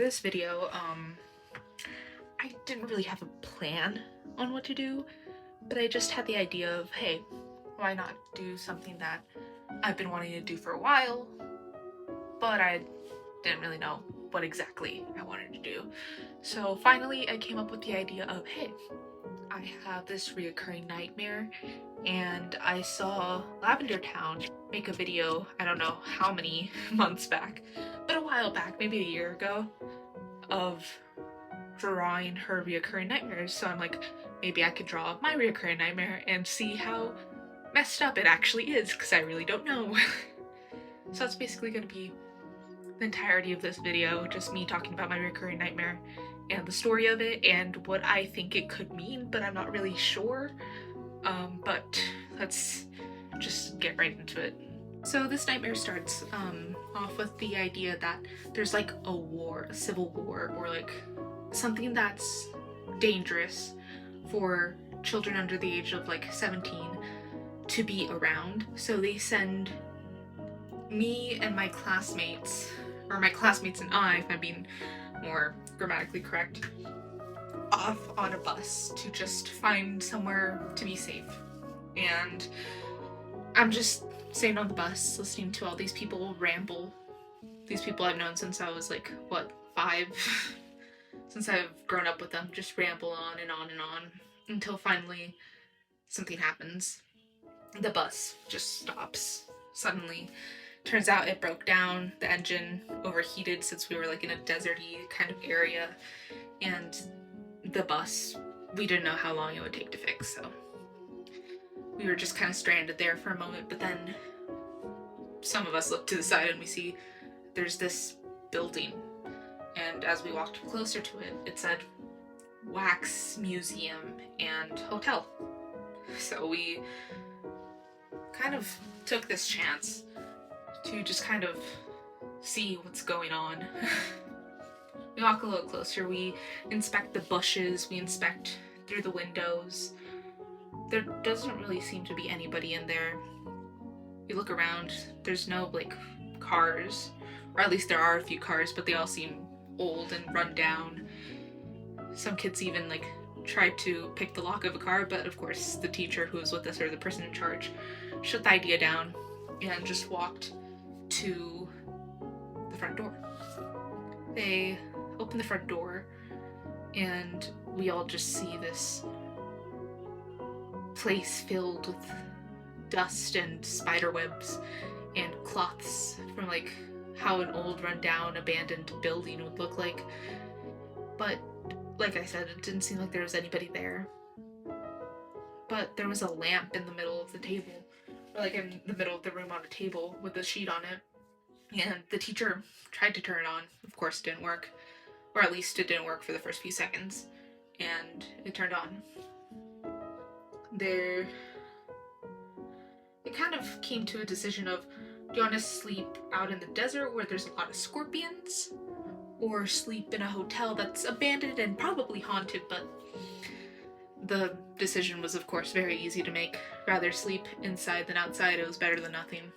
this video, I didn't really have a plan on what to do, but I just had the idea of, hey, why not do something that I've been wanting to do for a while, but I didn't really know what exactly I wanted to do. So finally I came up with the idea of, hey, I have this reoccurring nightmare, and I saw Lavender Town make a video, I don't know how many months back, but a while back, maybe a year ago, of drawing her reoccurring nightmares. So I'm like, maybe I could draw my reoccurring nightmare and see how messed up it actually is, because I really don't know. So that's basically going to be the entirety of this video, just me talking about my recurring nightmare and the story of it and what I think it could mean, but I'm not really sure. But let's just get right into it. So this nightmare starts off with the idea that there's like a war, a civil war, or like something that's dangerous for children under the age of like 17 to be around. So they send me and my classmates, or my classmates and I, if I'm being more grammatically correct, off on a bus to just find somewhere to be safe. And I'm just sitting on the bus listening to all these people ramble. These people I've known since I was like, what, 5? Since I've grown up with them, just ramble on and on and on until finally something happens. The bus just stops suddenly. Turns out it broke down, the engine overheated since we were like in a deserty kind of area, and the bus, we didn't know how long it would take to fix, so we were just kind of stranded there for a moment. But then some of us look to the side and we see there's this building, and as we walked closer to it, it said Wax Museum and Hotel. So we kind of took this chance to just kind of see what's going on. We walk a little closer, we inspect the bushes, we inspect through the windows. There doesn't really seem to be anybody in there. We look around, there's no like cars, or at least there are a few cars, but they all seem old and run down. Some kids even like tried to pick the lock of a car, but of course the teacher who was with us, or the person in charge, shut the idea down and just walked to the front door. They open the front door and we all just see this place filled with dust and spider webs and cloths from like how an old rundown abandoned building would look like. But like I said, it didn't seem like there was anybody there. But there was a lamp in the middle of the table, or like in the middle of the room on a table with a sheet on it. And the teacher tried to turn it on. Of course it didn't work. Or at least it didn't work for the first few seconds. And it turned on. It kind of came to a decision of, do you want to sleep out in the desert where there's a lot of scorpions? Or sleep in a hotel that's abandoned and probably haunted, but the decision was of course very easy to make. Rather sleep inside than outside, it was better than nothing.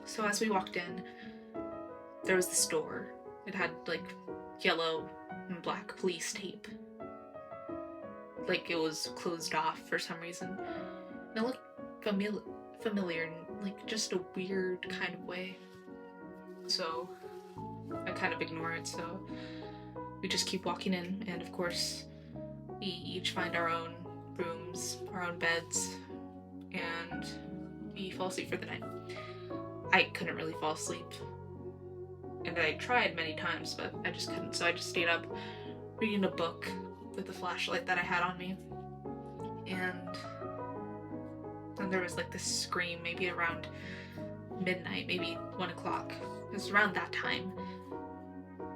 So as we walked in, there was this door. It had like yellow and black police tape. Like it was closed off for some reason. And it looked familiar in like just a weird kind of way. So I kind of ignore it, so we just keep walking in, and of course we each find our own rooms, our own beds, and we fall asleep for the night. I couldn't really fall asleep, and I tried many times, but I just couldn't, so I just stayed up reading a book with the flashlight that I had on me. And then there was like this scream, maybe around midnight, maybe 1 o'clock. It was around that time.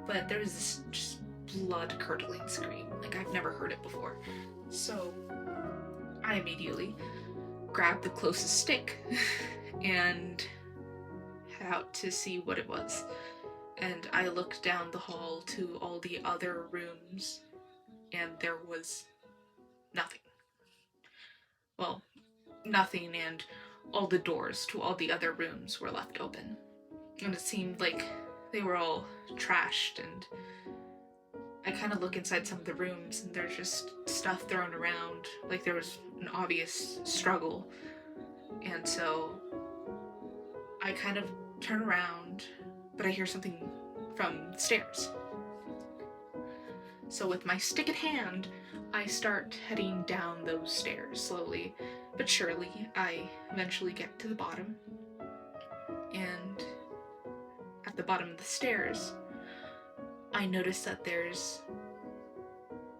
But there was this just blood-curdling scream. Like, I've never heard it before. So I immediately grabbed the closest stick and head out to see what it was. And I looked down the hall to all the other rooms, and there was nothing. Well, nothing, and all the doors to all the other rooms were left open. And it seemed like they were all trashed and I kind of look inside some of the rooms and there's just stuff thrown around, like there was an obvious struggle. And so I kind of turn around, but I hear something from the stairs. So with my stick in hand, I start heading down those stairs slowly, but surely. I eventually get to the bottom, and at the bottom of the stairs, I notice that there's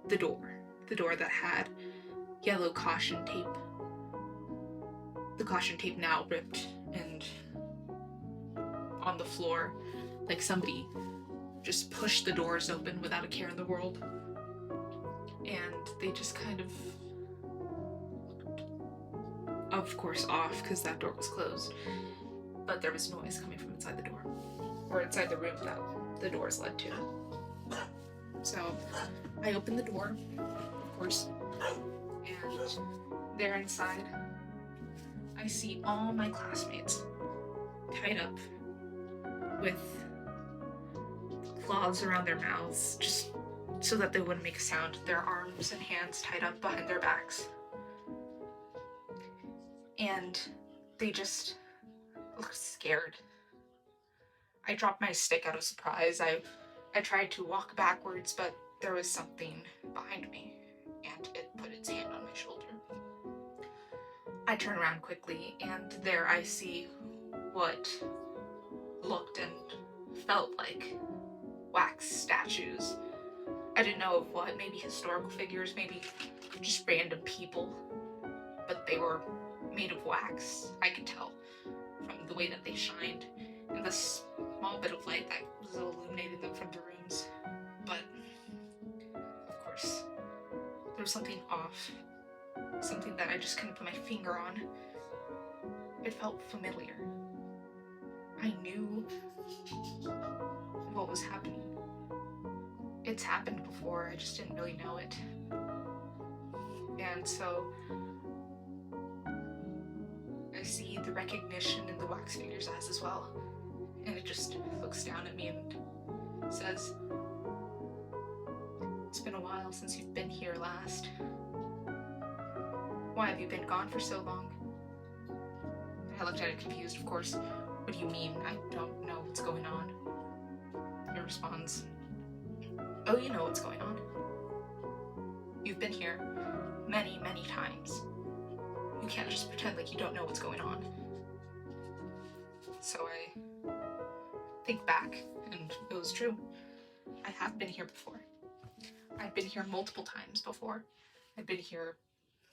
the door that had yellow caution tape. The caution tape now ripped and on the floor, like somebody just pushed the doors open without a care in the world. And they just kind of course off, because that door was closed, but there was noise coming from inside the door, or inside the room that the doors led to. So I open the door, of course, and there inside I see all my classmates tied up with claws around their mouths, just so that they wouldn't make a sound, their arms and hands tied up behind their backs. And they just looked scared. I dropped my stick out of surprise. I tried to walk backwards, but there was something behind me, and it put its hand on my shoulder. I turn around quickly, and there I see what looked and felt like wax statues. I didn't know of what, maybe historical figures, maybe just random people, but they were made of wax. I could tell from the way that they shined and the small bit of light that was illuminating them from the rooms. But of course, there was something off, something that I just couldn't put my finger on. It felt familiar. I knew what was happening. It's happened before, I just didn't really know it. And so I see the recognition in the wax figure's eyes as well, and it just looks down at me and says, "It's been a while since you've been here last. Why have you been gone for so long?" I looked at it confused, of course. "What do you mean? I don't know what's going on." It responds, "Oh, you know what's going on. You've been here many, many times. You can't just pretend like you don't know what's going on." So I think back, and it was true. I have been here before. I've been here multiple times before. I've been here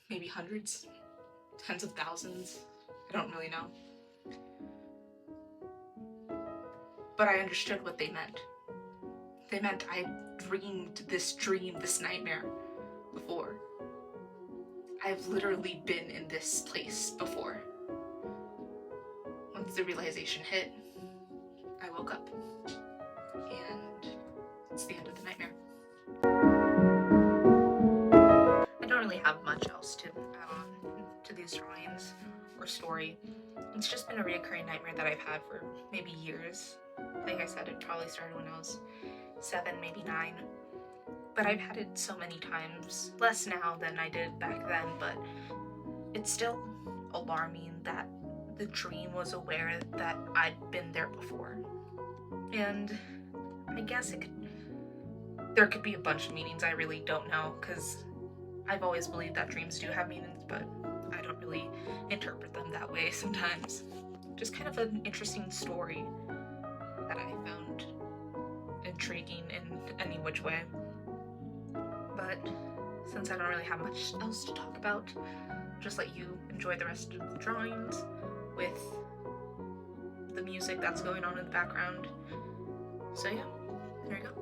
maybe hundreds, tens of thousands. I don't really know. But I understood what they meant. They meant I dreamed this dream, this nightmare before. I've literally been in this place before. Once the realization hit, I woke up. And it's the end of the nightmare. I don't really have much else to add on to these drawings or story. It's just been a reoccurring nightmare that I've had for maybe years. Like I said, it probably started when I was 7, maybe 9. But I've had it so many times, less now than I did back then, but it's still alarming that the dream was aware that I'd been there before. And I guess there could be a bunch of meanings. I really don't know, because I've always believed that dreams do have meanings, but I don't really interpret them that way sometimes. Just kind of an interesting story that I found intriguing in any which way. But since I don't really have much else to talk about, I'll just let you enjoy the rest of the drawings with the music that's going on in the background. So yeah, there you go.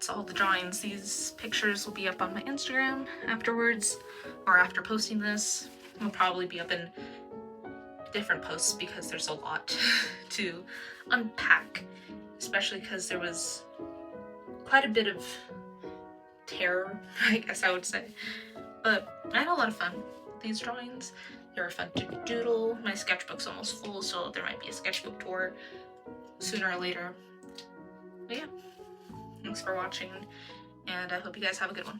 that's all the drawings. These pictures will be up on my Instagram afterwards, or after posting this. Will probably be up in different posts because there's a lot to unpack, especially because there was quite a bit of terror, I guess I would say. But I had a lot of fun with these drawings. They were fun to doodle. My sketchbook's almost full, so there might be a sketchbook tour sooner or later. But yeah, thanks for watching, and I hope you guys have a good one.